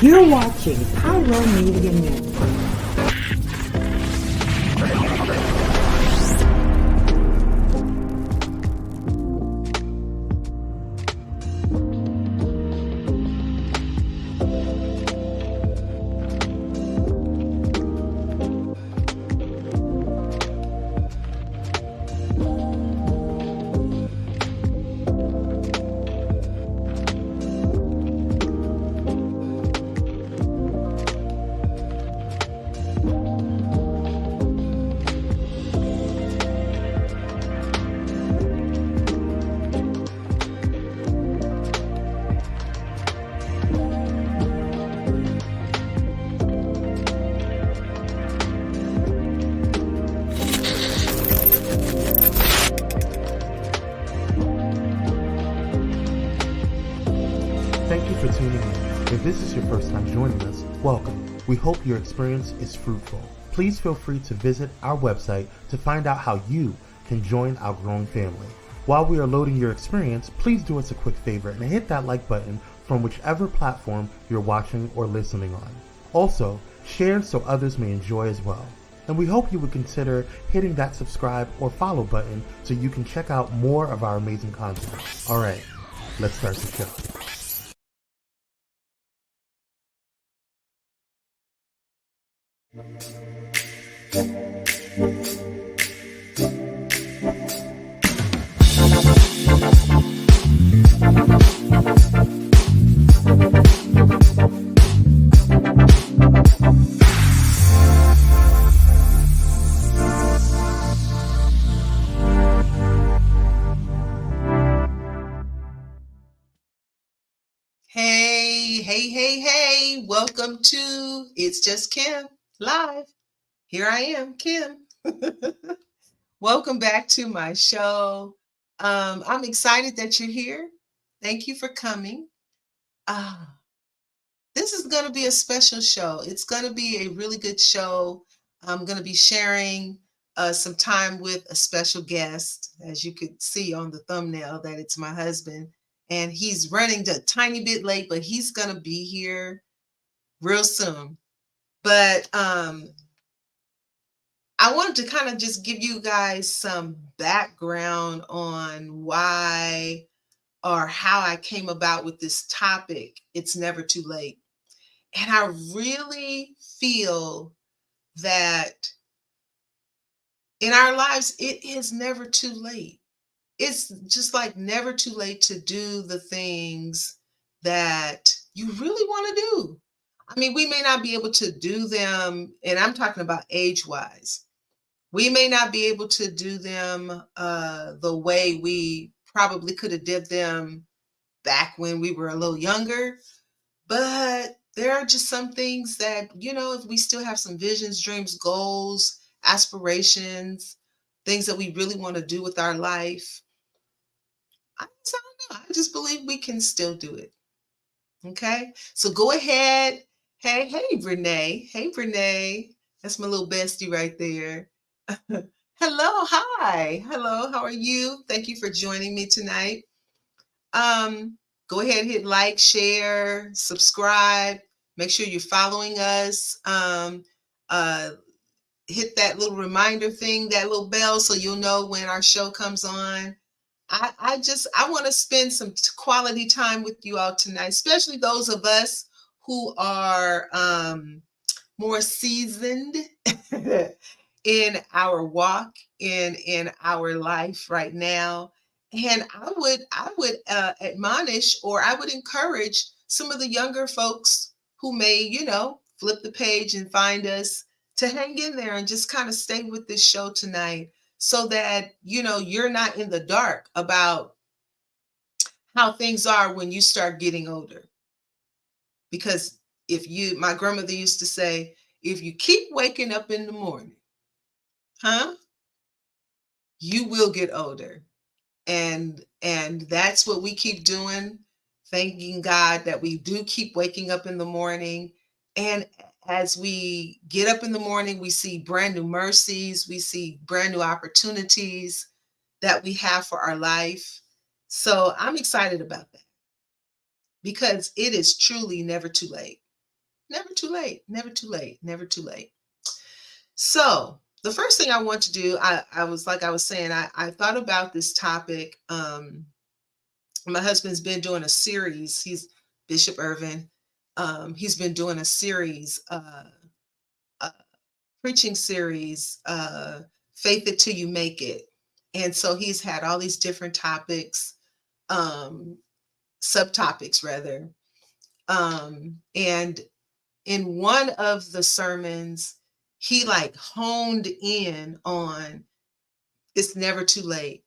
You're watching Pyro Media Network. Thank you for tuning in. If this is your first time joining us, welcome. We hope your experience is fruitful. Please feel free to visit our website to find out how you can join our growing family. While we are loading your experience, please do us a quick favor and hit that like button from whichever platform you're watching or listening on. Also, share so others may enjoy as well. And we hope you would consider hitting that subscribe or follow button so you can check out more of our amazing content. All right, let's start the show. Hey, welcome to It's Just Kim Live. Here I am, Kim. Welcome back to my show. I'm excited that you're here. Thank you for coming. This is going to be a special show. It's going to be a really good show. I'm going to be sharing some time with a special guest. As you could see on the thumbnail, that it's my husband. And he's running a tiny bit late, but he's going to be here real soon. But I wanted to kind of just give you guys some background on why or how I came about with this topic. It's never too late. And I really feel that in our lives, it is never too late. It's just like never too late to do the things that you really want to do. I mean, we may not be able to do them, and I'm talking about age-wise. We may not be able to do them the way we probably could have did them back when we were a little younger, but there are just some things that, if we still have some visions, dreams, goals, aspirations, things that we really want to do with our life, I don't know. I just believe we can still do it. Okay. So go ahead. Hey, Renee. Hey, Renee. That's my little bestie right there. Hello. Hi. Hello. How are you? Thank you for joining me tonight. Go ahead, hit like, share, subscribe. Make sure you're following us. Hit that little reminder thing, that little bell, so you'll know when our show comes on. I want to spend some quality time with you all tonight, especially those of us who are more seasoned in our walk, in our life right now. And I would admonish, or I would encourage some of the younger folks who may, flip the page and find us, to hang in there and just kind of stay with this show tonight, so that, you're not in the dark about how things are when you start getting older. Because my grandmother used to say, if you keep waking up in the morning, you will get older. And that's what we keep doing, thanking God that we do keep waking up in the morning. And as we get up in the morning, we see brand new mercies, we see brand new opportunities that we have for our life. So I'm excited about that, because it is truly never too late. Never too late. Never too late. Never too late. So the first thing I want to do, I was saying, I thought about this topic. My husband's been doing a series. He's Bishop Ervin. He's been doing a series, a preaching series, Faith It Till You Make It. And so he's had all these different topics, um, subtopics rather. And in one of the sermons, he like honed in on it's never too late.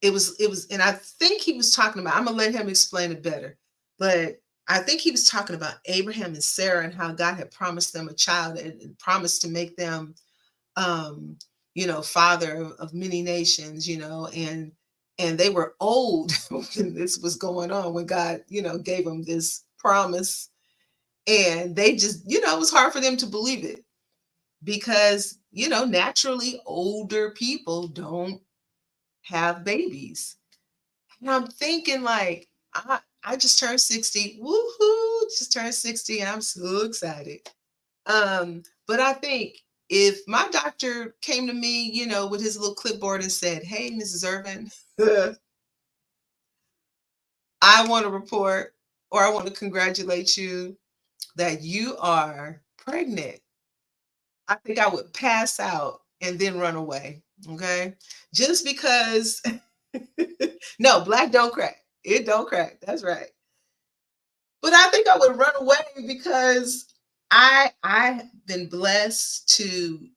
And I think he was talking about, I'm gonna let him explain it better, but I think he was talking about Abraham and Sarah and how God had promised them a child and promised to make them, um, father of many nations, and they were old when this was going on, when God, gave them this promise, and they just, it was hard for them to believe it because, naturally older people don't have babies. And I'm thinking like, I just turned 60. Woohoo! Just turned 60. And I'm so excited. But I think if my doctor came to me, with his little clipboard and said, "Hey, Mrs. Ervin, I want to report or I want to congratulate you that you are pregnant," I think I would pass out and then run away. Okay. Just because no, black don't crack. It don't crack. That's right. But I think I would run away because I've been blessed to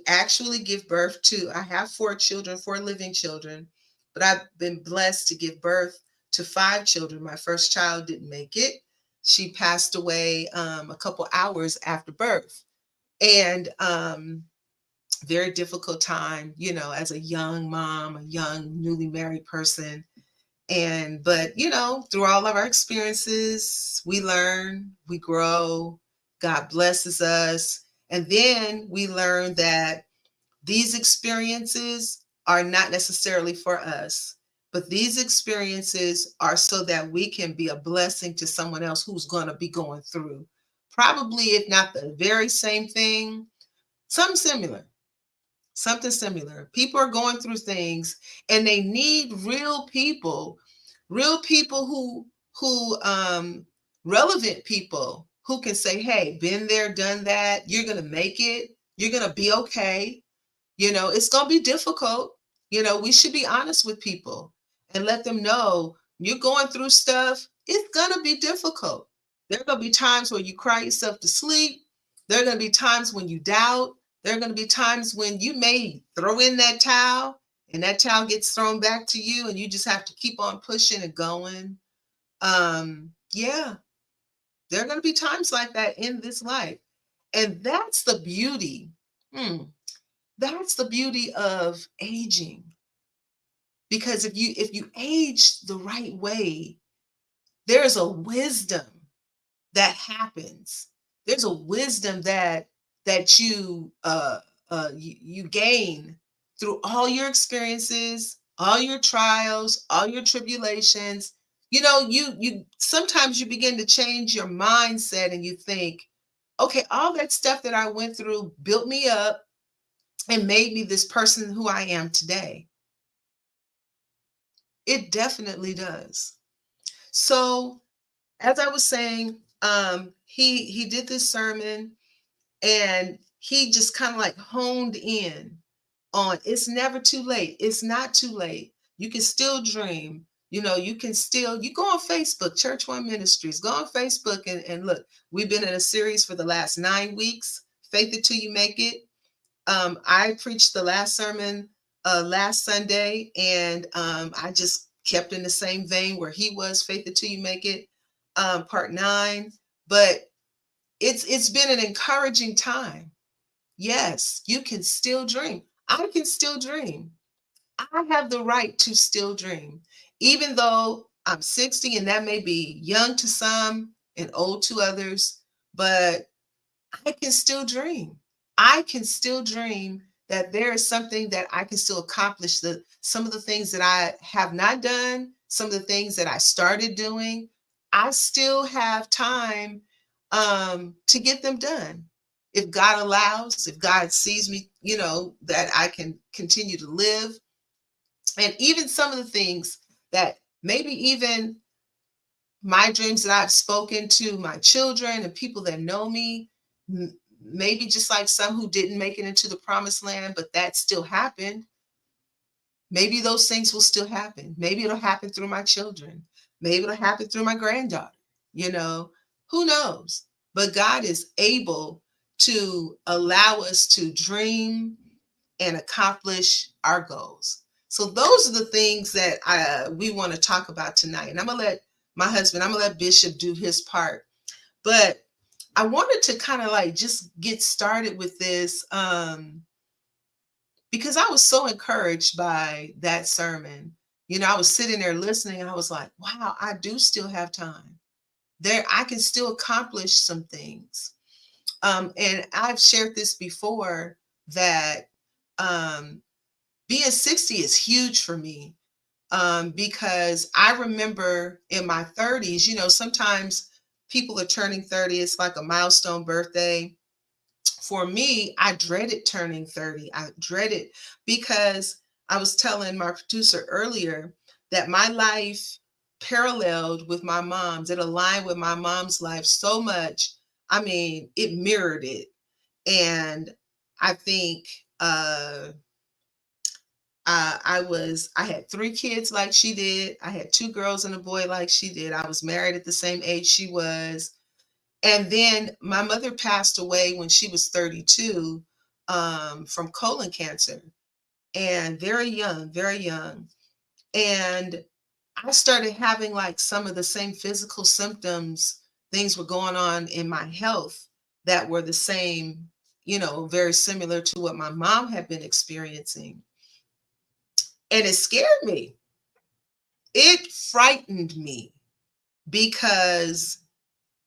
actually give birth to. I have 4 children, 4 living children, but I've been blessed to give birth to 5 children. My first child didn't make it. She passed away a couple hours after birth. And very difficult time, as a young mom, a young newly married person. But through all of our experiences, we learn, we grow, God blesses us. And then we learn that these experiences are not necessarily for us, but these experiences are so that we can be a blessing to someone else who's going to be going through probably, if not the very same thing, something similar. Something similar. People are going through things and they need real people who relevant people who can say, "Hey, been there, done that. You're going to make it. You're going to be okay." It's going to be difficult. We should be honest with people and let them know you're going through stuff. It's going to be difficult. There are going to be times where you cry yourself to sleep. There are going to be times when you doubt. There are going to be times when you may throw in that towel and that towel gets thrown back to you and you just have to keep on pushing and going. Yeah, there are going to be times like that in this life. And that's the beauty. That's the beauty of aging. Because if you age the right way, there's a wisdom that happens. There's a wisdom that you gain through all your experiences, all your trials, all your tribulations. You sometimes you begin to change your mindset and you think, okay, all that stuff that I went through built me up and made me this person who I am today. It definitely does. So, as I was saying, he did this sermon and he just kind of like honed in on it's never too late. It's not too late. You can still dream. You can still, you go on Facebook, Church One Ministries, go on Facebook and look. We've been in a series for the last 9 weeks, Faith It Till You Make It. I preached the last sermon last Sunday, and I just kept in the same vein where he was, Faith It Till You Make It, part 9. But it's been an encouraging time. Yes, you can still dream. I can still dream. I have the right to still dream, even though I'm 60, and that may be young to some and old to others, but I can still dream. I can still dream that there is something that I can still accomplish. Some of the things that I have not done, some of the things that I started doing, I still have time to get them done. If God allows, if God sees me, that I can continue to live. And even some of the things that maybe even my dreams that I've spoken to my children and people that know me, maybe just like some who didn't make it into the promised land, but that still happened. Maybe those things will still happen. Maybe it'll happen through my children. Maybe it'll happen through my granddaughter. Who knows? But God is able to allow us to dream and accomplish our goals. So those are the things that we want to talk about tonight. And I'm going to let Bishop do his part. But I wanted to kind of like just get started with this because I was so encouraged by that sermon. I was sitting there listening and I was like, wow, I do still have time. I can still accomplish some things. And I've shared this before that being 60 is huge for me because I remember in my 30s, sometimes people are turning 30. It's like a milestone birthday. For me, I dreaded turning 30. I dreaded because I was telling my producer earlier that my life paralleled with my mom's. It aligned with my mom's life so much. I mean, it mirrored it. And I think I had 3 kids like she did. I had 2 girls and a boy like she did. I was married at the same age she was. And then my mother passed away when she was 32 from colon cancer, and very young, very young. And I started having like some of the same physical symptoms. Things were going on in my health that were the same, very similar to what my mom had been experiencing. And it scared me. It frightened me because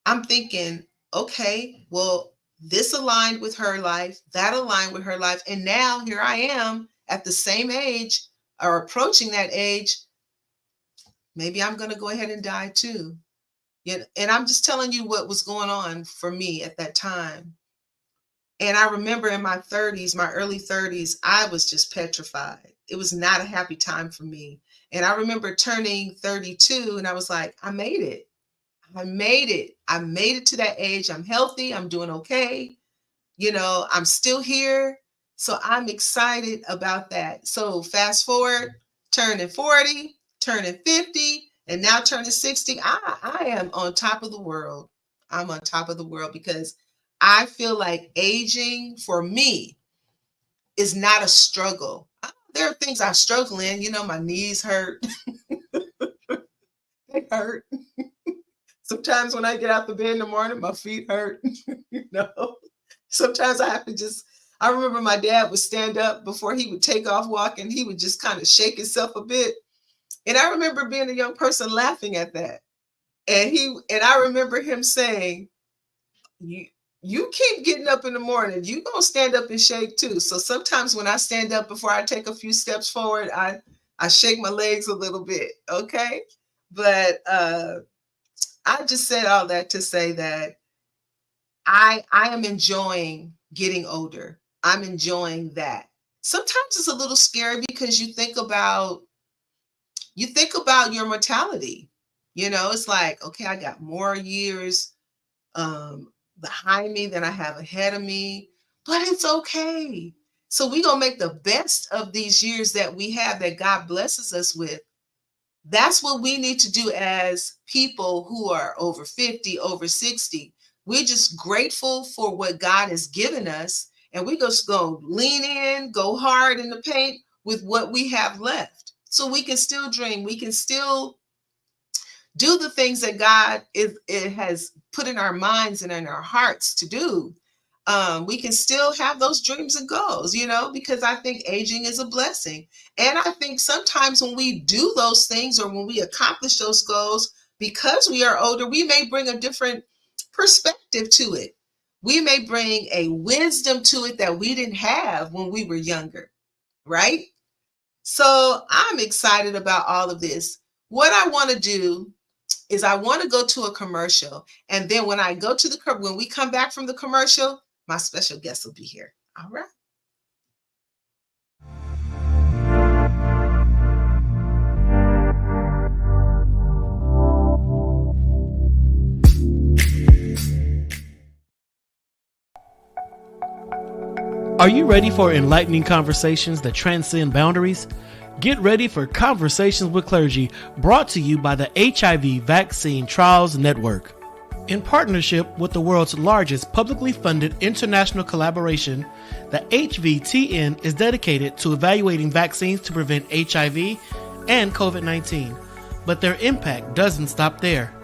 I'm thinking, okay, well, this aligned with her life, that aligned with her life. And now here I am at the same age or approaching that age. Maybe I'm going to go ahead and die too. And I'm just telling you what was going on for me at that time. And I remember in my 30s, my early 30s, I was just petrified. It was not a happy time for me. And I remember turning 32 and I was like, I made it. I made it. I made it to that age. I'm healthy. I'm doing okay. I'm still here. So I'm excited about that. So fast forward, turning 40, turning 50, and now turning 60. I am on top of the world. I'm on top of the world because I feel like aging for me is not a struggle. There are things I struggle in. My knees hurt. They hurt. Sometimes when I get out the bed in the morning, my feet hurt. Sometimes I have to I remember my dad would stand up before he would take off walking. He would just kind of shake himself a bit. And I remember being a young person laughing at that. And I remember him saying, you keep getting up in the morning, you gonna stand up and shake too. So sometimes when I stand up before I take a few steps forward, I shake my legs a little bit. Okay. But I just said all that to say that I am enjoying getting older. I'm enjoying that. Sometimes it's a little scary because you think about your mortality. It's like, okay, I got more years behind me than I have ahead of me, but it's okay. So we're going to make the best of these years that we have, that God blesses us with. That's what we need to do as people who are over 50, over 60. We're just grateful for what God has given us. And we just go lean in, go hard in the paint with what we have left. So we can still dream. We can still do the things that God has put in our minds and in our hearts to do. We can still have those dreams and goals, because I think aging is a blessing. And I think sometimes when we do those things or when we accomplish those goals, because we are older, we may bring a different perspective to it. We may bring a wisdom to it that we didn't have when we were younger, right? So I'm excited about all of this. What I want to do is I want to go to a commercial. And then when I go to when we come back from the commercial, my special guest will be here. All right. Are you ready for enlightening conversations that transcend boundaries? Get ready for Conversations with Clergy, brought to you by the HIV Vaccine Trials Network. In partnership with the world's largest publicly funded international collaboration, the HVTN is dedicated to evaluating vaccines to prevent HIV and COVID-19. But their impact doesn't stop there.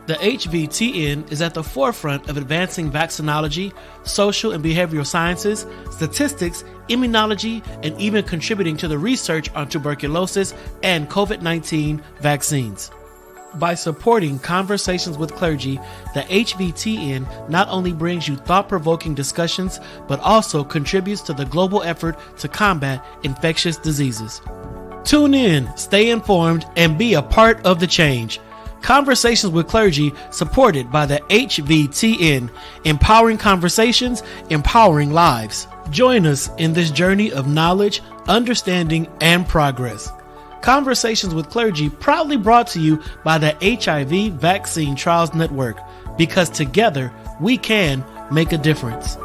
The HVTN is at the forefront of advancing vaccinology, social and behavioral sciences, statistics, immunology, and even contributing to the research on tuberculosis and COVID-19 vaccines. By supporting Conversations with Clergy, the HVTN not only brings you thought-provoking discussions, but also contributes to the global effort to combat infectious diseases. Tune in, stay informed, and be a part of the change. Conversations with Clergy, supported by the HVTN, empowering conversations, empowering lives. Join us in this journey of knowledge, understanding, and progress. Conversations with Clergy, proudly brought to you by the HIV Vaccine Trials Network, because together we can make a difference.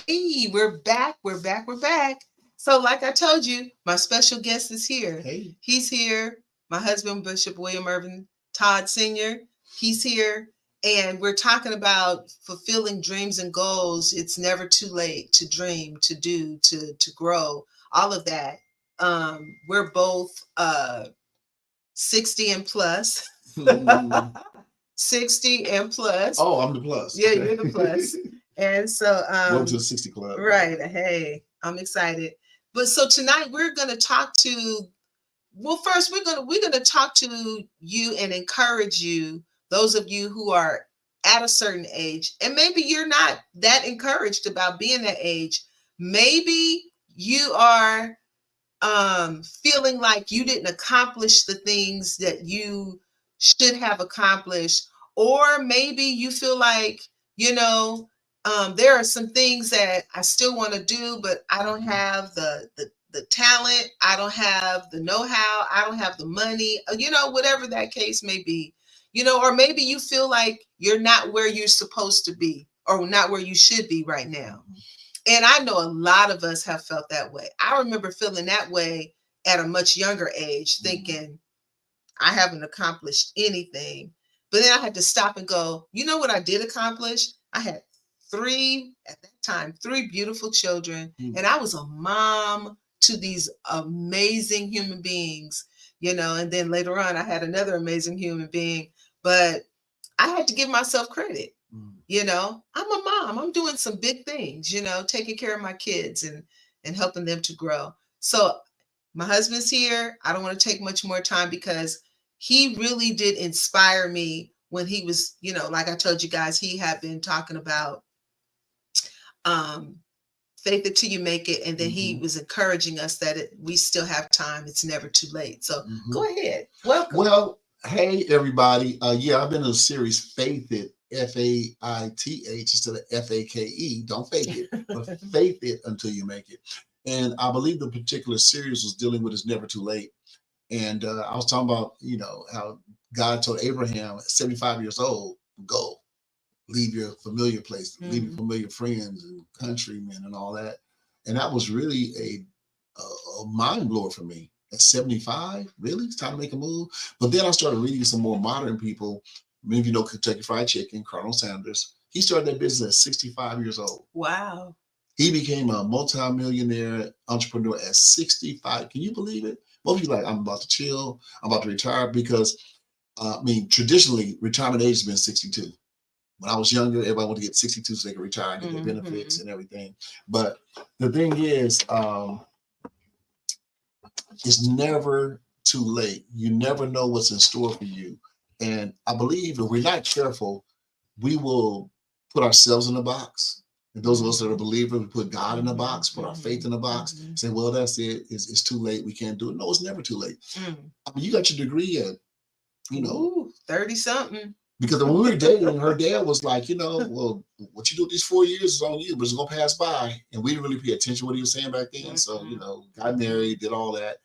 Hey, we're back. So like I told you, my special guest is here. Hey. He's here. My husband, Bishop William Ervin, Todd Sr., he's here. And we're talking about fulfilling dreams and goals. It's never too late to dream, to do, to grow, all of that. We're both 60 and plus. 60 and plus. Oh, I'm the plus. Yeah, you're the plus. And so welcome to the 60 Club. Right. Hey, I'm excited. But so tonight we're gonna talk to, well, first we're gonna talk to you and encourage you, those of you who are at a certain age, and maybe you're not that encouraged about being that age. Maybe you are feeling like you didn't accomplish the things that you should have accomplished, or maybe you feel like, there are some things that I still want to do, but I don't have the talent, I don't have the know-how, I don't have the money, whatever that case may be, or maybe you feel like you're not where you're supposed to be or not where you should be right now. And I know a lot of us have felt that way. I remember feeling that way at a much younger age, thinking I haven't accomplished anything. But then I had to stop and go, you know what I did accomplish? I had three beautiful children, and I was a mom to these amazing human beings, and then later on I had another amazing human being, but I had to give myself credit. I'm a mom. I'm doing some big things, taking care of my kids and helping them to grow. So my husband's here. I don't want to take much more time because he really did inspire me when he was, like I told you guys, he had been talking about faith it till you make it. And then he was encouraging us that we still have time. It's never too late. So go ahead. Welcome. Well, hey, everybody. I've been in a series, Faith It, Faith instead of FAKE. Don't fake it, but faith it until you make it. And I believe the particular series was dealing with It's Never Too Late. And I was talking about, how God told Abraham at 75 years old, go, leave your familiar place, leave your familiar friends and countrymen and all that. And that was really a mind blower for me. At 75, really? It's time to make a move. But then I started reading some more modern people. Many of you know Kentucky Fried Chicken, Colonel Sanders. He started that business at 65 years old. Wow. He became a multi-millionaire entrepreneur at 65. Can you believe it? Most people are like, I'm about to chill, I'm about to retire, because traditionally retirement age has been 62. When I was younger, everybody wanted to get 62 so they could retire and get their benefits and everything. But the thing is, it's never too late. You never know what's in store for you. And I believe if we're not careful, we will put ourselves in a box. And those of us that are believers, we put God in a box, put our faith in a box, say, well, that's it. It's too late. We can't do it. No, it's never too late. I mean, you got your degree at, 30 something. Because when we were dating, her dad was like, well, what you do with these 4 years is on you, but it's going to pass by. And we didn't really pay attention to what he was saying back then. So, got married, did all that.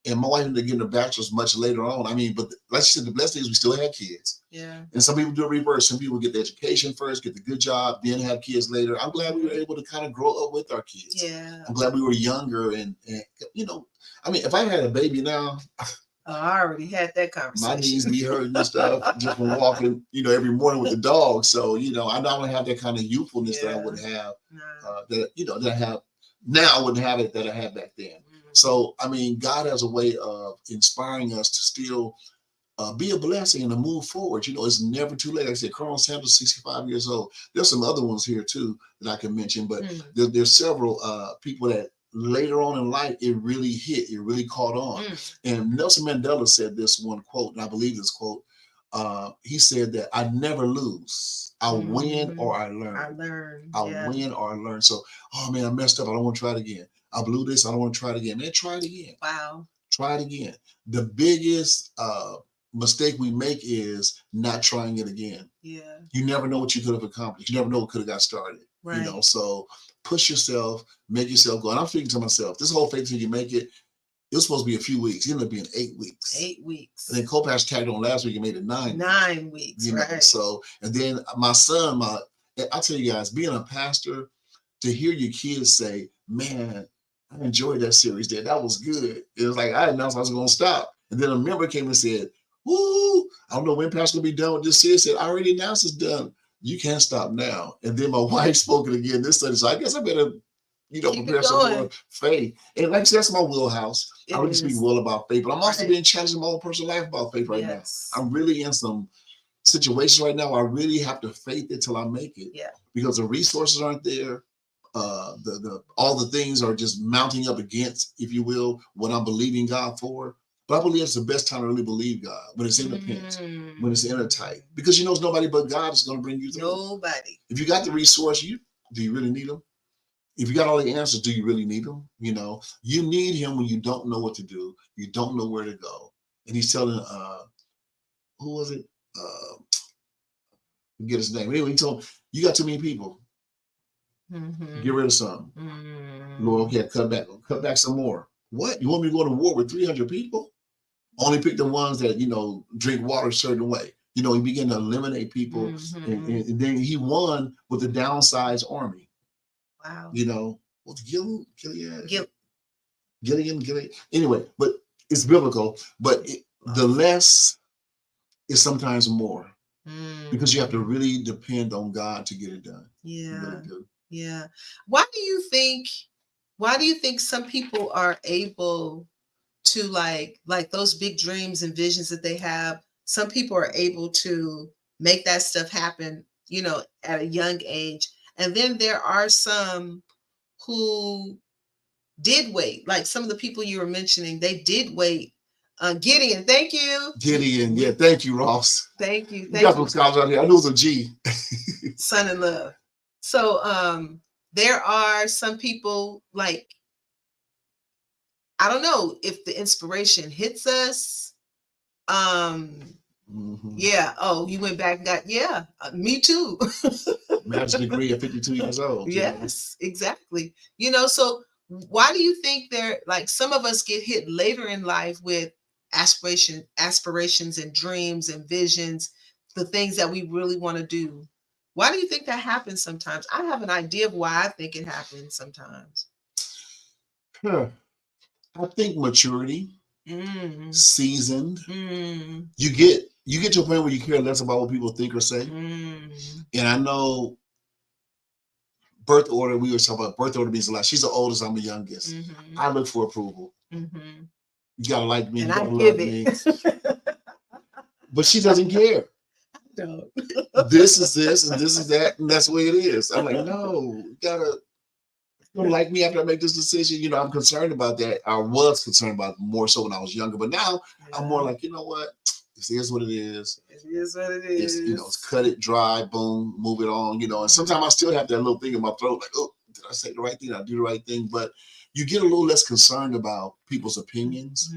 And my wife ended up getting a bachelor's much later on. I mean, but like you said, the blessed thing is we still had kids. Yeah. And some people do it reverse. Some people get the education first, get the good job, then have kids later. I'm glad we were able to kind of grow up with our kids. Yeah. I'm glad we were younger. And I mean, if I had a baby now, I already had that conversation. my knees be hurting and stuff just from walking, every morning with the dog. So, I don't have that kind of youthfulness that I would have, that I have now. I wouldn't have it that I had back then. So, I mean, God has a way of inspiring us to still be a blessing and to move forward. It's never too late. Like I said, Colonel Sanders, 65 years old. There's some other ones here too that I can mention, but there's several people that later on in life, it really hit, it really caught on. And Nelson Mandela said this one quote, and I believe this quote. He said that I never lose. I win or I learn. I win or I learn. So, oh man, I messed up. I don't want to try it again. I blew this. I don't want to try it again. Man, try it again. Wow. Try it again. The biggest mistake we make is not trying it again. Yeah. You never know what you could have accomplished. You never know what could have got started. Right. So push yourself, make yourself go. And I'm thinking to myself, this whole thing till you make it, it was supposed to be a few weeks. It ended up being 8 weeks. 8 weeks. And then Copash tagged on last week and made it 9. 9 weeks. Right. So, and then my son, I tell you guys, being a pastor, to hear your kids say, man, I enjoyed that series there. That was good. It was like, I announced I was going to stop. And then a member came and said, woo, I don't know when Pastor will be done with this series. I said, I already announced it's done. You can't stop now. And then my wife spoke it again this Sunday. So I guess I better, prepare some more faith. And like I said, that's my wheelhouse. I really speak well about faith, but I'm also being challenged in my own personal life about faith right now. I'm really in some situations right now where I really have to faith it till I make it. Yeah. Because the resources aren't there. All the things are just mounting up against, if you will, what I'm believing God for. But I believe it's the best time to really believe God, when it's in the pinch, when it's in a tight. Because it's nobody but God is going to bring you through. Nobody. If you got the resource, do you really need them? If you got all the answers, do you really need them? You need him when you don't know what to do. You don't know where to go. And he's telling, who was it? Forget his name. Anyway, he told him, you got too many people. Get rid of some. Lord, okay, cut back some more. What? You want me to go to war with 300 people? Only pick the ones that, drink water a certain way. He began to eliminate people. And then he won with the downsized army. Wow. Gilead. Anyway, but it's biblical. But the less is sometimes more. Because you have to really depend on God to get it done. Yeah. Really do. Yeah. Why do you think some people are able to like those big dreams and visions that they have? Some people are able to make that stuff happen, at a young age. And then there are some who did wait. Like some of the people you were mentioning, they did wait. Gideon, thank you. Gideon, yeah, thank you, Ross. Thank you. You got some scholars out here. I knew it was a G. Son in love. So there are some people I don't know if the inspiration hits us. Yeah. Oh, you went back and got, me too. Master's degree at 52 years old. Yes, exactly. So why do you think some of us get hit later in life with aspirations and dreams and visions, the things that we really want to do? Why do you think that happens sometimes? I have an idea of why I think it happens sometimes. I think maturity, seasoned. You get to a point where you care less about what people think or say. And I know birth order, we were talking about birth order means a lot. She's the oldest, I'm the youngest. I look for approval. You gotta like me, and you gotta love me. But she doesn't care. Don't. This is this and this is that, and that's the way it is. I'm like, no, you gotta don't like me after I make this decision. I'm concerned about that. I was concerned about it more so when I was younger, but now I'm more like, you know what? This is what it is. It is what it It's, is. it's cut it dry, boom, move it on, and sometimes I still have that little thing in my throat, like, oh, did I say the right thing? Did I do the right thing? But you get a little less concerned about people's opinions.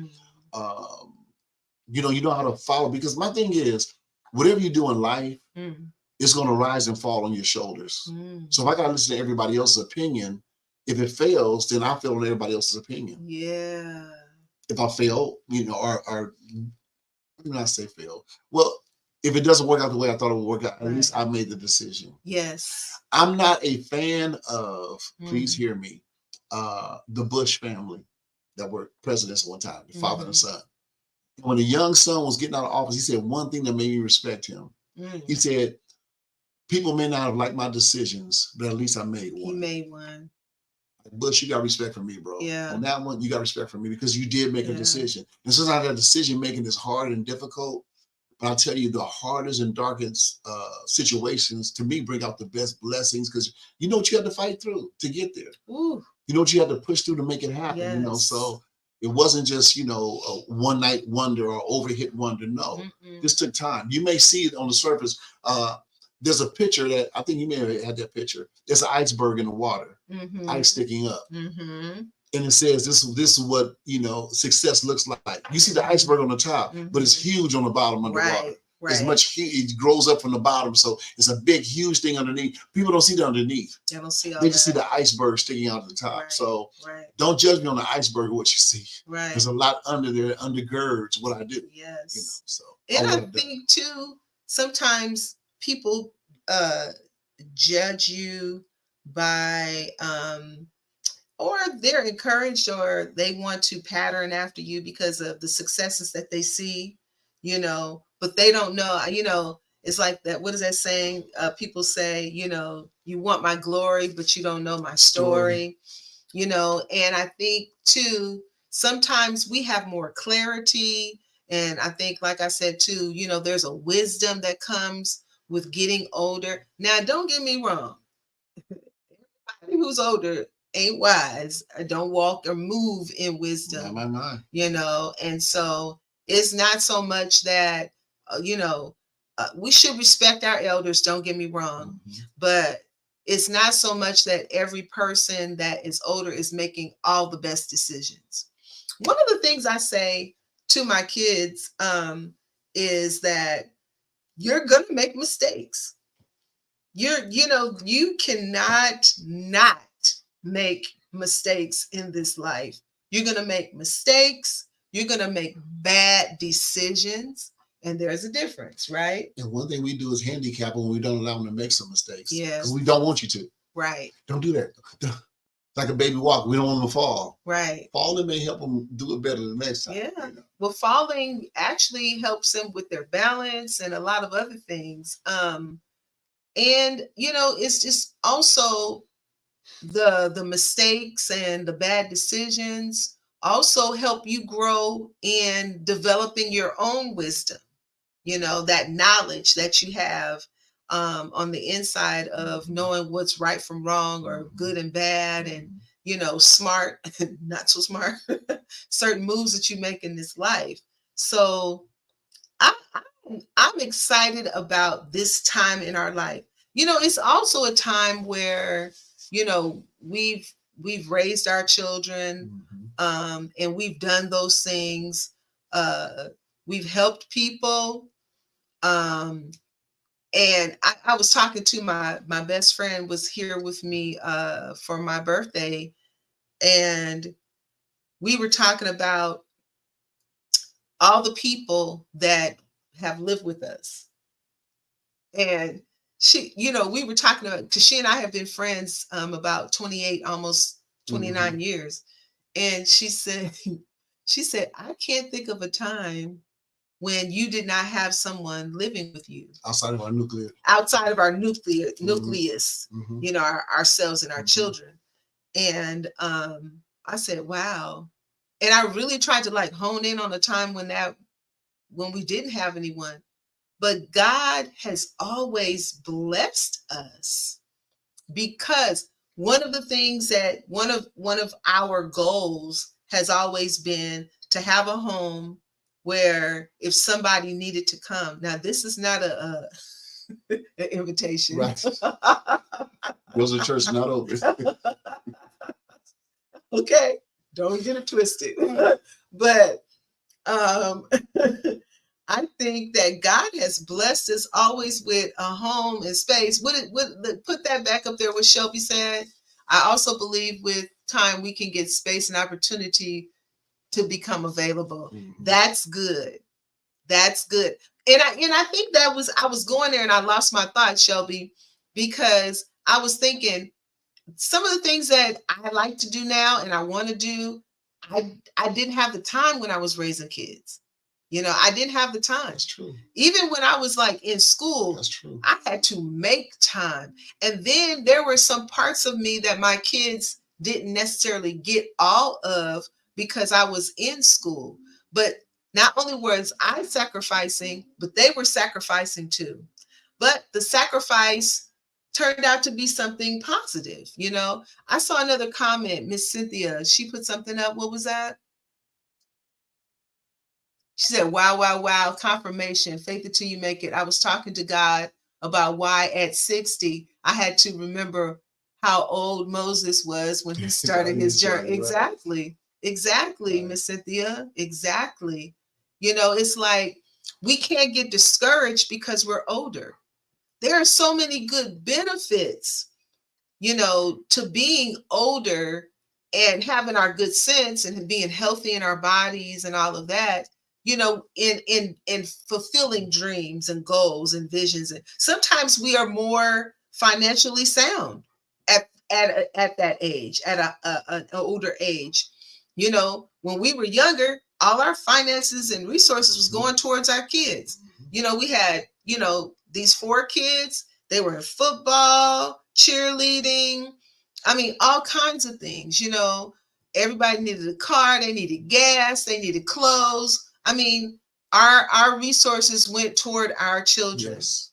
You know how to follow, because my thing is, whatever you do in life, it's going to rise and fall on your shoulders. So if I got to listen to everybody else's opinion, if it fails, then I fail on everybody else's opinion. Yeah. If I fail, or when I say fail, well, if it doesn't work out the way I thought it would work out, at least I made the decision. Yes. I'm not a fan of, please hear me, the Bush family that were presidents at one time, the father and son. When the young son was getting out of office, he said one thing that made me respect him. He said, people may not have liked my decisions, but at least I made one. He made one. Bush, you got respect for me, bro. Yeah. On that one, you got respect for me because you did make a decision. And sometimes that decision making is hard and difficult. But I'll tell you, the hardest and darkest situations, to me, bring out the best blessings, because you know what you had to fight through to get there. Ooh. You know what you had to push through to make it happen. Yes. So it wasn't just, a one night wonder or overhit wonder. No, this took time. You may see it on the surface. There's a picture that I think you may have had that picture. There's an iceberg in the water, ice sticking up. And it says, this is what, success looks like. You see the iceberg on the top, but it's huge on the bottom underwater. Right. It's much, it grows up from the bottom. So it's a big, huge thing underneath. People don't see the underneath. They don't see all They just see the iceberg sticking out of the top. So don't judge me on the iceberg of what you see. Right. There's a lot under there that undergirds what I do. Yes. So and I think too, sometimes people judge you by or they're encouraged, or they want to pattern after you because of the successes that they see, but they don't know, it's like that. What is that saying? People say, you want my glory, but you don't know my story, and I think too, sometimes we have more clarity. And I think, like I said, too, there's a wisdom that comes with getting older. Now, don't get me wrong. Everybody who's older ain't wise. Don't walk or move in wisdom. My mind. And so it's not so much that, we should respect our elders. Don't get me wrong. But it's not so much that every person that is older is making all the best decisions. One of the things I say to my kids is that you're going to make mistakes. You cannot not make mistakes in this life. You're going to make mistakes. You're going to make bad decisions. And there's a difference, right? And one thing we do is handicap when we don't allow them to make some mistakes. Yes. Because we don't want you to. Right. Don't do that. Like a baby walk, we don't want them to fall. Right. Falling may help them do it better the next time. Yeah. Well, falling actually helps them with their balance and a lot of other things. And it's just also the mistakes and the bad decisions also help you grow in developing your own wisdom. That knowledge that you have on the inside of knowing what's right from wrong, or good and bad, and smart, not so smart, certain moves that you make in this life. So I'm excited about this time in our life. It's also a time where we've raised our children, and we've done those things. We've helped people. And I was talking to my best friend was here with me for my birthday, and we were talking about all the people that have lived with us. And she, we were talking about, because she and I have been friends about 28, almost 29 years. And she said, I can't think of a time when you did not have someone living with you outside of our nucleus, nucleus, ourselves and our children. And I said, wow. And I really tried to hone in on a time when we didn't have anyone. But God has always blessed us, because one of the things that one of our goals has always been to have a home where if somebody needed to come. Now, this is not an invitation. Right. Those are church not open. Okay, don't get it twisted. But I think that God has blessed us always with a home and space. Put that back up there, what Shelby said. I also believe with time we can get space and opportunity to become available. Mm-hmm. That's good. That's good. And I think I was going there and I lost my thought, Shelby, because I was thinking some of the things that I like to do now and I want to do, I didn't have the time when I was raising kids. I didn't have the time. That's true. Even when I was like in school, that's true. I had to make time. And then there were some parts of me that my kids didn't necessarily get all of because I was in school. But not only was I sacrificing, but they were sacrificing too. But the sacrifice turned out to be something positive. I saw another comment, Miss Cynthia, she put something up. What was that? She said, wow, wow, wow, confirmation, faith until you make it. I was talking to God about why at 60, I had to remember how old Moses was when he started his journey. Right. Exactly, right. Miss Cynthia, exactly. It's like we can't get discouraged because we're older. There are so many good benefits, to being older and having our good sense and being healthy in our bodies and all of that. In fulfilling dreams and goals and visions. And sometimes we are more financially sound at that age, at an older age. When we were younger, all our finances and resources was going towards our kids. We had, these 4 kids, they were in football, cheerleading. I mean, all kinds of things, everybody needed a car, they needed gas, they needed clothes. I mean, our resources went toward our children. Yes.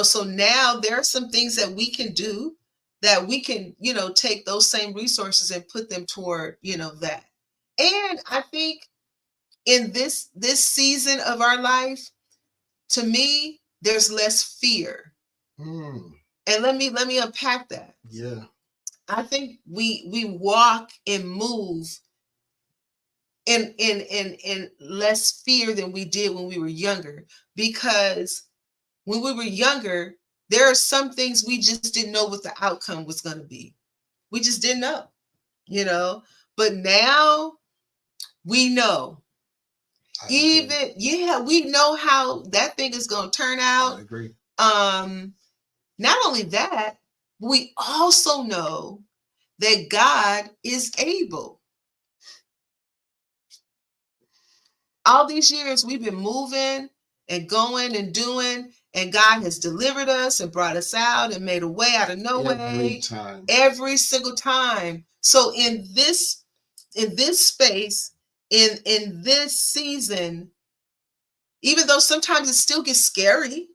So now there are some things that we can do that we can, take those same resources and put them toward, that. And I think in this season of our life, to me, there's less fear. And let me unpack that. Yeah. I think we walk and move in less fear than we did when we were younger, because when we were younger, there are some things we just didn't know what the outcome was going to be. We just didn't know, but now we know. We know how that thing is going to turn out. I agree. Not only that, we also know that God is able. All these years we've been moving and going and doing, and God has delivered us and brought us out and made a way out of no way. Every single time. So in this space, in this season, even though sometimes it still gets scary,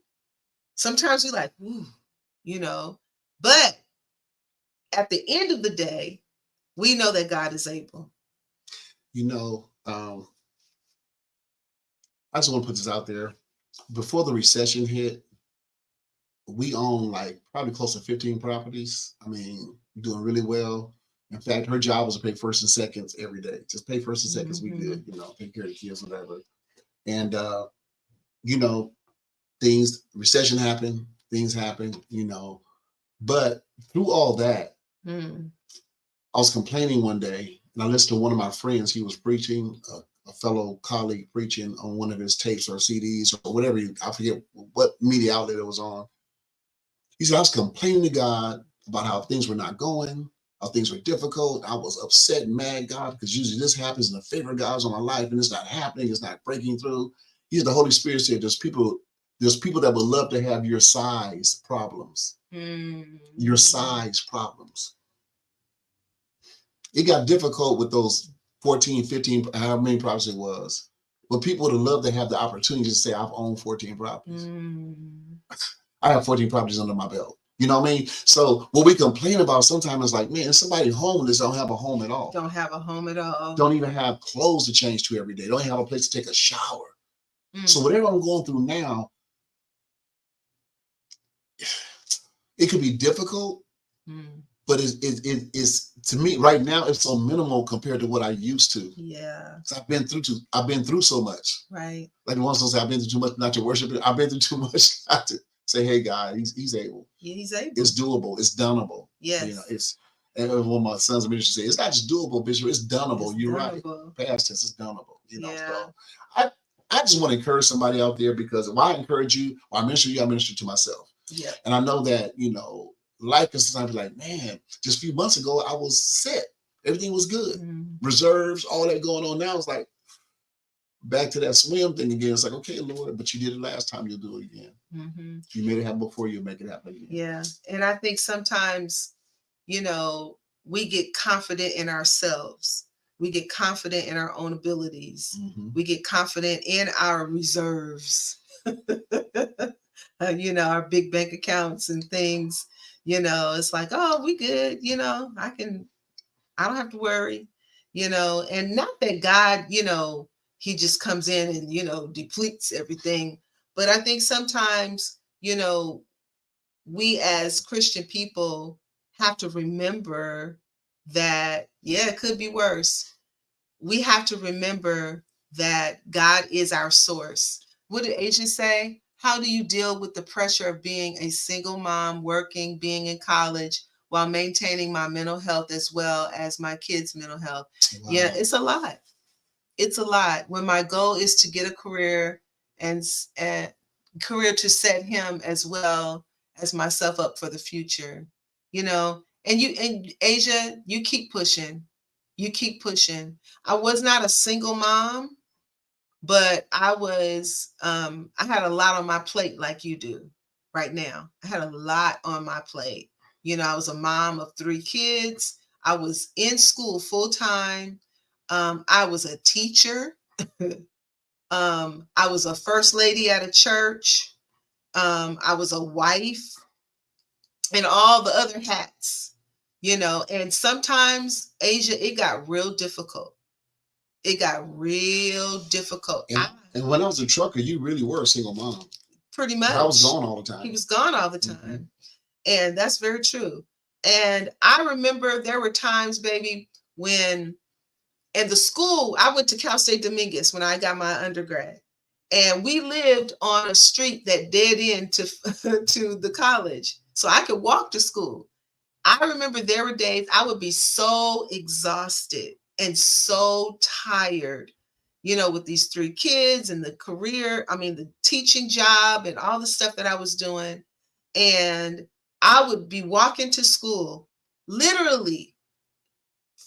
sometimes we're like, ooh, but at the end of the day, we know that God is able. I just want to put this out there. Before the recession hit, we own like probably close to 15 properties. I mean, doing really well. In fact, her job was to pay first and seconds every day. Just pay first and seconds. We good, take care of the kids, whatever. And recession happened, things happened, but through all that, I was complaining one day, and I listened to one of my friends. He was preaching, a fellow colleague preaching on one of his tapes or CDs or whatever. I forget what media outlet it was on. He said, I was complaining to God about how things were not going, how things were difficult. I was upset and mad, God, because usually this happens and the favor of God's on my life, and it's not happening. It's not breaking through. He said, the Holy Spirit said, there's people that would love to have your size problems. Your size problems. It got difficult with those 14, 15, however many prophets it was. But people would love to have the opportunity to say, I've owned 14 properties. Mm. I have 14 properties under my belt. You know what I mean? So what we complain about sometimes is like, man, somebody homeless don't have a home at all. Don't have a home at all. Don't even have clothes to change to every day. Don't even have a place to take a shower. Mm. So whatever I'm going through now, it could be difficult, but it's to me right now it's so minimal compared to what I used to. Yeah. So I've been through so much. Right. Like one song say, I've been through too much not to worship it. I've been through too much not to say, hey God, he's able. Yeah, he's able. It's doable. It's doneable. Yes. You know, it's and one of my sons of ministry say, it's not just doable, Bishop. It's doneable. It's You're doneable. right. Past tense, it's doneable. You know, Yeah. so I just want to encourage somebody out there because if I encourage you, or I minister to you, I minister to myself. Yeah. And I know that, you know, life can sometimes be like, man, just a few months ago, I was set. Everything was good. Reserves, all that going on now. It's like back to that swim thing again. It's like, okay, Lord, but you did it last time, you'll do it again. You made it happen before, you'll make it happen again. Yeah. And I think sometimes, you know, we get confident in ourselves. We get confident in our own abilities. We get confident in our reserves. You know, our big bank accounts and things, you know, it's like, oh, we good, you know, I don't have to worry, you know, and not that God, you know, he just comes in and, you know, depletes everything. But I think sometimes, you know, we as Christian people have to remember that, yeah, it could be worse. We have to remember that God is our source. What did Asia say? How do you deal with the pressure of being a single mom, working, being in college, while maintaining my mental health as well as my kids' mental health? Wow. Yeah, it's a lot. It's a lot. When my goal is to get a career and career to set him as well as myself up for the future, you know, and Asia, you keep pushing. You keep pushing. I was not a single mom, but I had a lot on my plate like you do right now. I had a lot on my plate. You know, I was a mom of 3 kids. I was in school full time. I was a teacher. I was a first lady at a church. I was a wife and all the other hats, you know, and sometimes, Asia, it got real difficult. It got real difficult. And when I was a trucker, you really were a single mom. Pretty much. I was gone all the time. He was gone all the time. And that's very true. And I remember there were times, baby, when at the school, I went to Cal State Dominguez when I got my undergrad. And we lived on a street that dead end to the college. So I could walk to school. I remember there were days I would be so exhausted and so tired, you know, with these 3 kids and the career, the teaching job and all the stuff that I was doing. And I would be walking to school, literally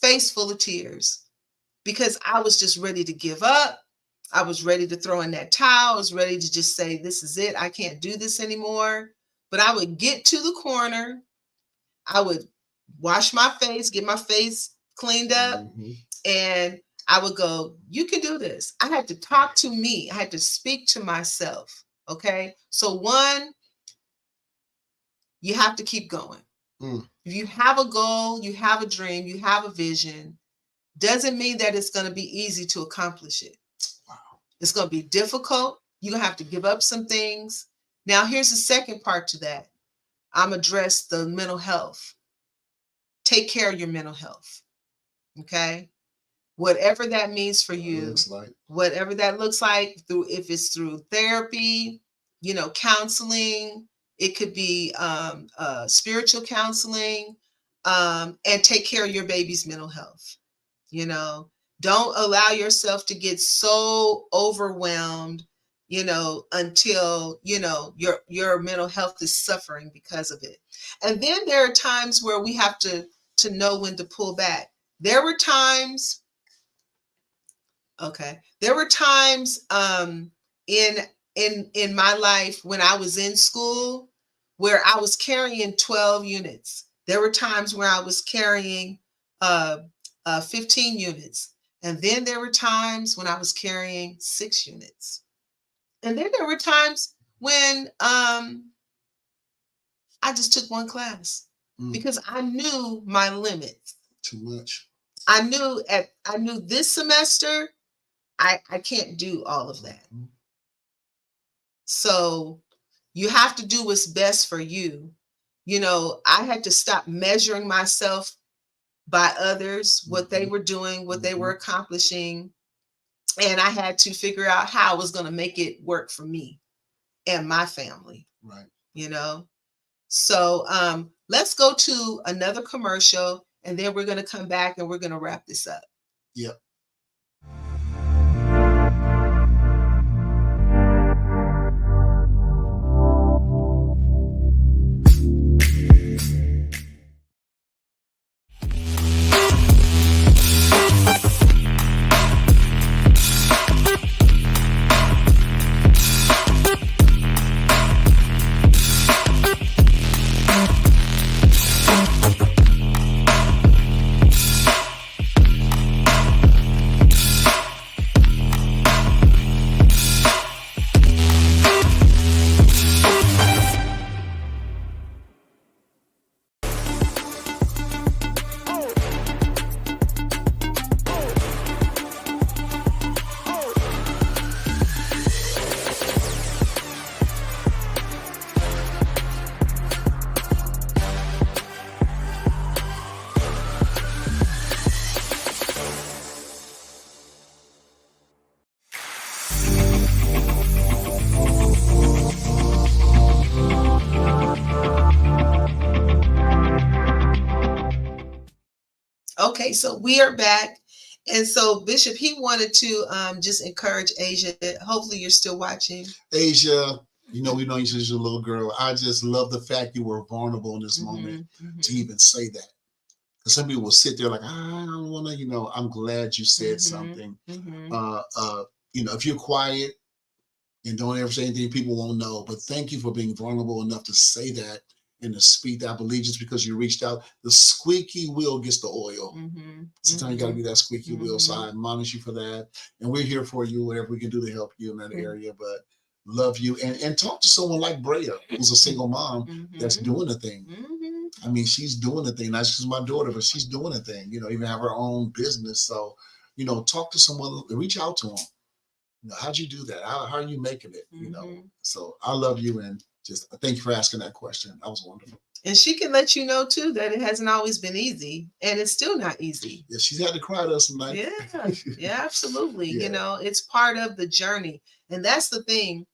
face full of tears, because I was just ready to give up. I was ready to throw in that towel. I was ready to just say, this is it. I can't do this anymore. But I would get to the corner. I would wash my face, get my face cleaned up, and I would go, you can do this. I had to talk to me. I had to speak to myself. Okay. So 1, you have to keep going. If you have a goal, you have a dream, you have a vision, doesn't mean that it's going to be easy to accomplish it. Wow. It's going to be difficult. You're going to have to give up some things. Now, here's the second part to that. I'm address the mental health. Take care of your mental health. Okay. Whatever that means for you, whatever that looks like, if it's through therapy, you know, counseling, it could be spiritual counseling, and take care of your baby's mental health. You know, don't allow yourself to get so overwhelmed, you know, until, you know, your mental health is suffering because of it. And then there are times where we have to know when to pull back. There were times in my life when I was in school where I was carrying 12 units. There were times where I was carrying 15 units. And then there were times when I was carrying 6 units. And then there were times when I just took one class because I knew my limits. Too much. I knew this semester I can't do all of that. So you have to do what's best for you. You know, I had to stop measuring myself by others, what they were doing, what they were accomplishing. And I had to figure out how I was going to make it work for me and my family. Right. You know? So let's go to another commercial, and then we're going to come back and we're going to wrap this up. Yep. Okay, so we are back. And so Bishop, he wanted to just encourage Asia. Hopefully you're still watching. Asia, you know, we know you since you're a little girl. I just love the fact you were vulnerable in this moment to even say that. Because some people will sit there like, I don't want to, you know, I'm glad you said something. You know, if you're quiet and don't ever say anything, people won't know. But thank you for being vulnerable enough to say that and to speak that. I believe just because you reached out, the squeaky wheel gets the oil. Sometimes you got to be that squeaky wheel. So I admonish you for that. And we're here for you, whatever we can do to help you in that area. But love you. And talk to someone like Brea, who's a single mom that's doing the thing. I mean, she's doing the thing. Not just my daughter, but she's doing the thing, you know, even have her own business. So, you know, talk to someone, reach out to them. You know, how'd you do that? How are you making it? You know, so I love you and just thank you for asking that question. That was wonderful. And she can let you know too that it hasn't always been easy, and it's still not easy. Yeah, she's had to cry to us tonight. Yeah, absolutely. You know, it's part of the journey, and that's the thing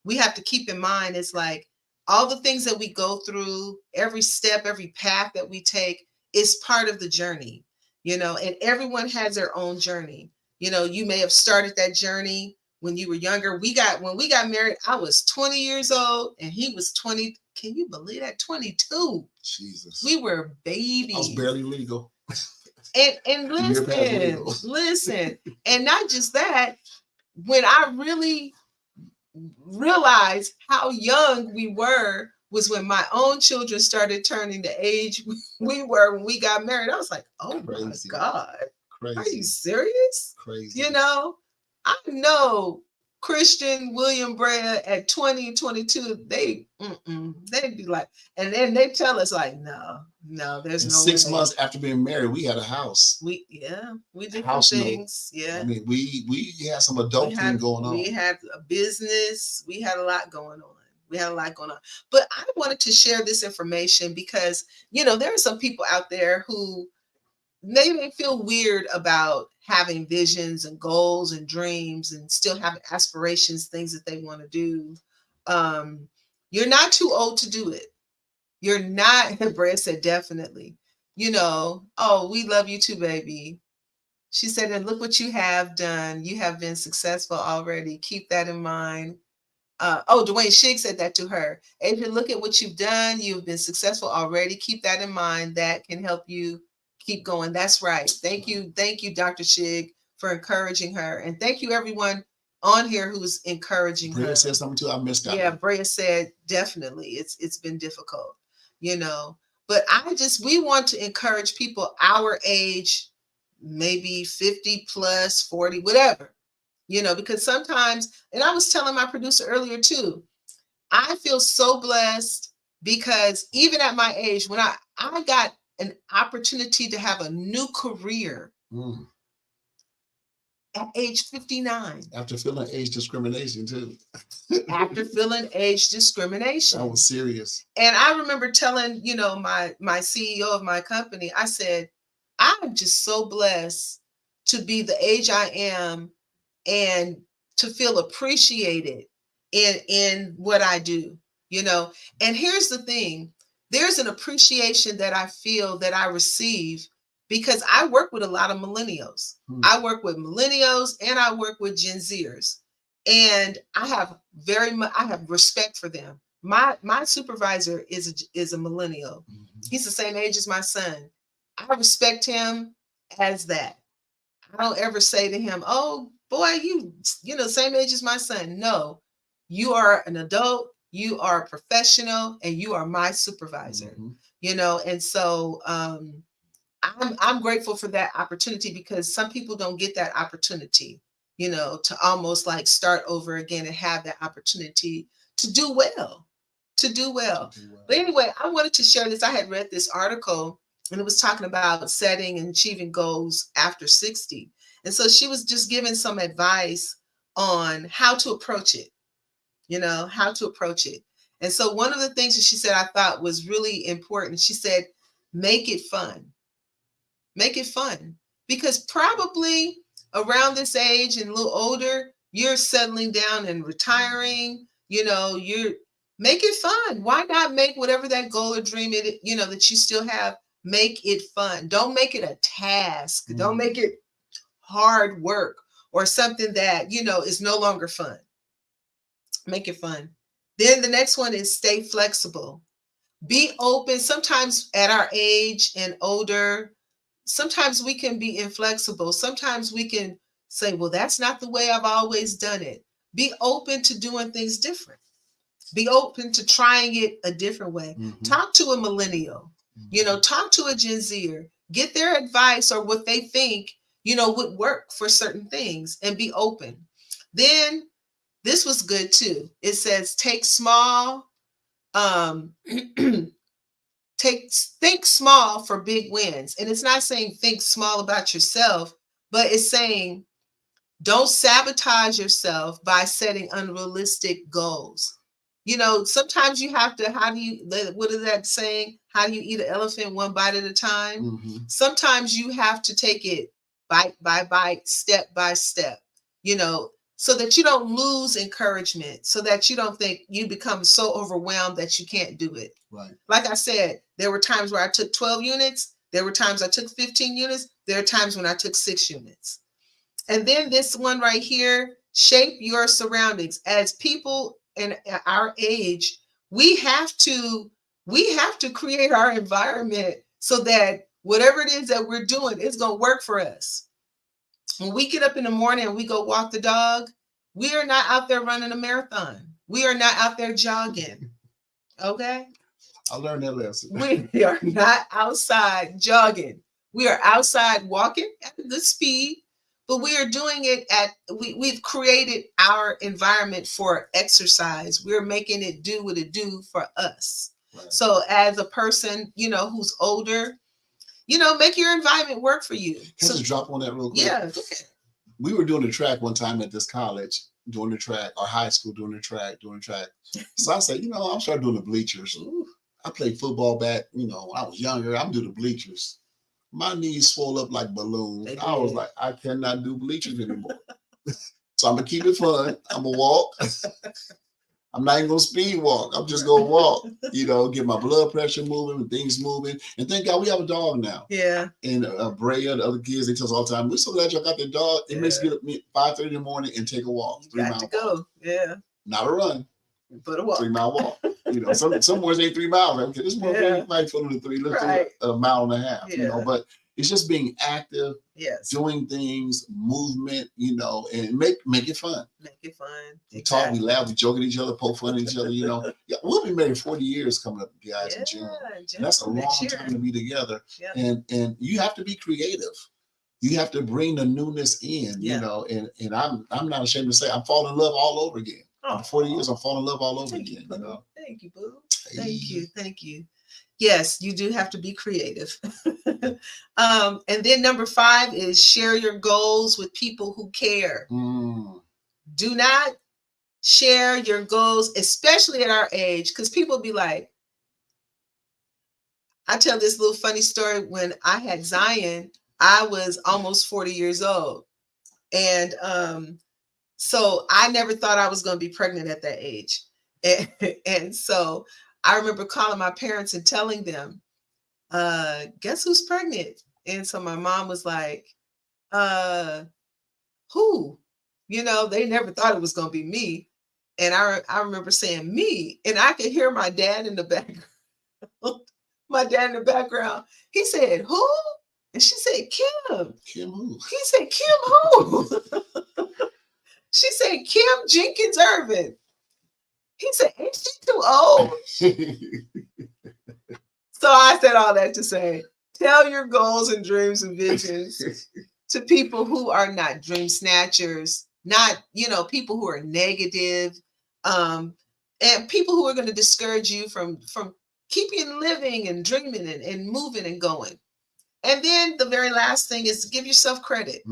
we have to keep in mind. It's like all the things that we go through, every step, every path that we take is part of the journey. You know, and everyone has their own journey. You know, you may have started that journey when you were younger. When we got married, I was 20 years old and he was 20. Can you believe that? 22. Jesus. We were babies. I was barely legal. And listen, and not just that, when I really realized how young we were was when my own children started turning the age we were when we got married. I was like, oh my God. Crazy. Are you serious? Crazy. You know, I know Christian, William Brea at 20, 22, they'd be like, and then they tell us like, no, there's no 6 way. months after being married, we had a house. We did house things. Note. Yeah. I mean, we had some adult thing going on. We had a business. We had a lot going on. But I wanted to share this information because, you know, there are some people out there who maybe they feel weird about having visions and goals and dreams and still having aspirations, things that they want to do. You're not too old to do it. You're not, Brea said, definitely. You know, oh, we love you too, baby. She said, and look what you have done. You have been successful already. Keep that in mind. Dwayne Shig said that to her. Adrian, look at what you've done. You've been successful already. Keep that in mind. That can help you keep going. That's right. Thank you, Dr. Shig, for encouraging her. And thank you, everyone on here who's encouraging her. Brea said something too. I missed out. Yeah, Brea said definitely. It's been difficult, you know. But we want to encourage people our age, maybe 50 plus 40, whatever, because sometimes, and I was telling my producer earlier too, I feel so blessed because even at my age, when I got an opportunity to have a new career at age 59. After feeling age discrimination too. After feeling age discrimination. That was serious. And I remember telling, my CEO of my company, I said, I'm just so blessed to be the age I am and to feel appreciated in what I do, And here's the thing, there's an appreciation that I feel that I receive because I work with a lot of millennials. I work with millennials and I work with Gen Zers. And I have respect for them. My supervisor is a millennial. He's the same age as my son. I respect him as that. I don't ever say to him, "Oh boy, you same age as my son." No, you are an adult, you are a professional, and you are my supervisor. And so I'm grateful for that opportunity because some people don't get that opportunity, to almost like start over again and have that opportunity to do well. But anyway, I wanted to share this. I had read this article and it was talking about setting and achieving goals after 60. And so she was just giving some advice on how to approach it, how to approach it. And so one of the things that she said I thought was really important, she said, make it fun. Make it fun. Because probably around this age and a little older, you're settling down and retiring, you're make it fun. Why not make whatever that goal or dream it, that you still have, make it fun. Don't make it a task. Don't make it hard work or something that, is no longer fun. Make it fun. Then the next one is stay flexible. Be open. Sometimes at our age and older, sometimes we can be inflexible. Sometimes we can say, well, that's not the way I've always done it. Be open to doing things different. Be open to trying it a different way. Talk to a millennial, talk to a Gen Zer, get their advice or what they think, would work for certain things and be open. Then this was good too. It says, think small for big wins. And it's not saying think small about yourself, but it's saying don't sabotage yourself by setting unrealistic goals. Sometimes you have to, what is that saying? How do you eat an elephant one bite at a time? Sometimes you have to take it bite by bite, step by step, so that you don't lose encouragement, so that you don't think you become so overwhelmed that you can't do it. Right. Like I said, there were times where I took 12 units. There were times I took 15 units. There are times when I took 6 units. And then this one right here, shape your surroundings. As people in our age, we have to create our environment so that whatever it is that we're doing, it's going to work for us. When we get up in the morning and we go walk the dog, we are not out there running a marathon. We are not out there jogging. Okay? I learned that lesson. We are not outside jogging. We are outside walking at a good speed, but we are doing it we've created our environment for exercise. We're making it do what it do for us. Right. So as a person, who's older, make your environment work for you. Can I just drop on that real quick? Yeah. We were doing the track one time at this college, doing the track, or high school doing the track. So I said, I'm starting doing the bleachers. I played football back, when I was younger. I'm doing the bleachers. My knees swelled up like balloons. I was like, I cannot do bleachers anymore. So I'm going to keep it fun. I'm going to walk. I'm not even going to speed walk. I'm just going to walk, get my blood pressure moving and things moving. And thank God we have a dog now. Yeah. And Brea, the other kids, they tell us all the time, we're so glad y'all got the dog. It makes me get up 5:30 in the morning and take a walk. 3 miles. Got to go. Yeah. Not a run. But a walk. 3 mile walk. Some mornings ain't 3 miles. Okay, this morning we might put it 3. Let's do a mile and a half. Yeah. But it's just being active, doing things, movement, and make it fun. Make it fun. We talk, we laugh, we joke at each other, poke fun at each other. Yeah, we'll be married 40 years coming up, guys, in June. And that's a long time to be together. Yeah. And you have to be creative. You have to bring the newness in, Yeah. you know, and I'm not ashamed to say I'm falling in love all over again. Oh, 40 years, I'm falling in love all over thank again, you, you know. Thank you, boo. Thank you. Yes, you do have to be creative. And then number 5 is share your goals with people who care. Do not share your goals, especially at our age, because people be like, I tell this little funny story. When I had Zion, I was almost 40 years old. And so I never thought I was going to be pregnant at that age. And so I remember calling my parents and telling them, guess who's pregnant? And so my mom was like, who? You know, they never thought it was going to be me. And I remember saying me, and I could hear my dad in the background. My dad in the background. He said, who? And she said, Kim. Kim who? He said, Kim who? She said, Kim Jenkins Ervin. He said, ain't she too old? So I said all that to say, tell your goals and dreams and visions to people who are not dream snatchers, not, you know, people who are negative, and people who are going to discourage you from keeping living and dreaming and moving and going. And then the very last thing is give yourself credit.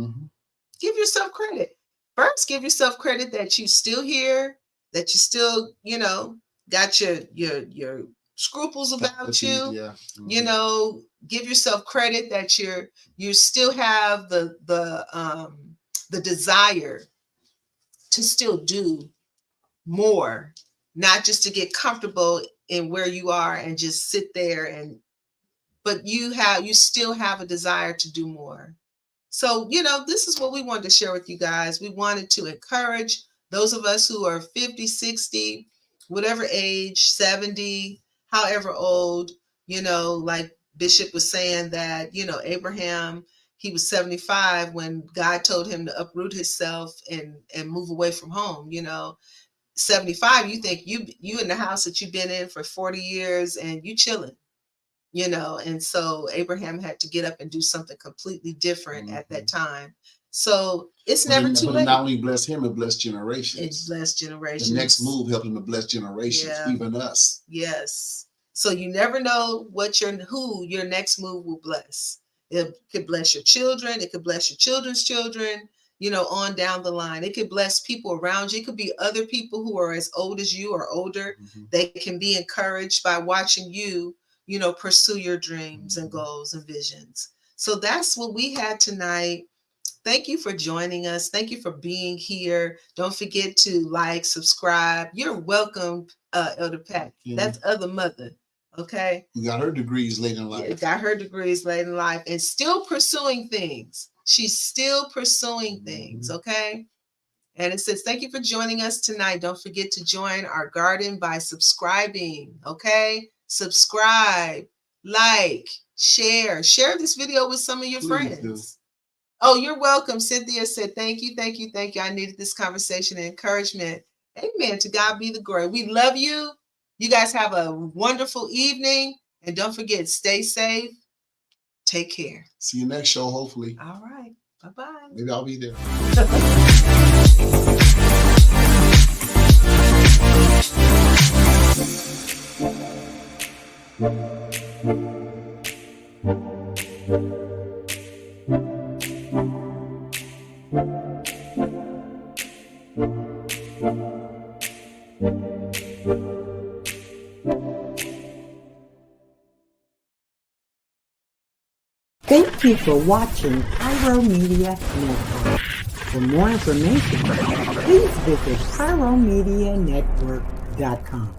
Give yourself credit. First, give yourself credit that you're still here, that you still, you know, got your scruples about you. Yeah. You know, give yourself credit that you still have the desire to still do more, not just to get comfortable in where you are and just sit there but you still have a desire to do more. So, you know, this is what we wanted to share with you guys. We wanted to encourage those of us who are 50, 60, whatever age, 70, however old, you know, like Bishop was saying that, you know, Abraham, he was 75 when God told him to uproot himself and move away from home. You know, 75, you think you in the house that you've been in for 40 years and you chilling. You know, and so Abraham had to get up and do something completely different at that time. So it's never too late. But not only bless him, it blessed generations. It's blessed generations. The next move helped him to bless generations, even us. Yes. So you never know who your next move will bless. It could bless your children. It could bless your children's children, you know, on down the line. It could bless people around you. It could be other people who are as old as you or older. They can be encouraged by watching you, you know, pursue your dreams and goals and visions. So that's what we had tonight. Thank you for joining us. Thank you for being here. Don't forget to like, subscribe. You're welcome, Elder Pat. That's Other Mother. Okay. We got her degrees late in life. Yeah, got her degrees late in life and still pursuing things. She's still pursuing things. Okay. And it says, thank you for joining us tonight. Don't forget to join our garden by subscribing. Okay. Subscribe, like, share this video with some of your friends. Do. Oh, you're welcome. Cynthia said, thank you. I needed this conversation and encouragement. Amen. To God be the glory. We love you. You guys have a wonderful evening. And don't forget, stay safe. Take care. See you next show, hopefully. All right. Bye-bye. Maybe I'll be there. Thank you for watching Pyro Media Network. For more information, please visit pyromedianetwork.com.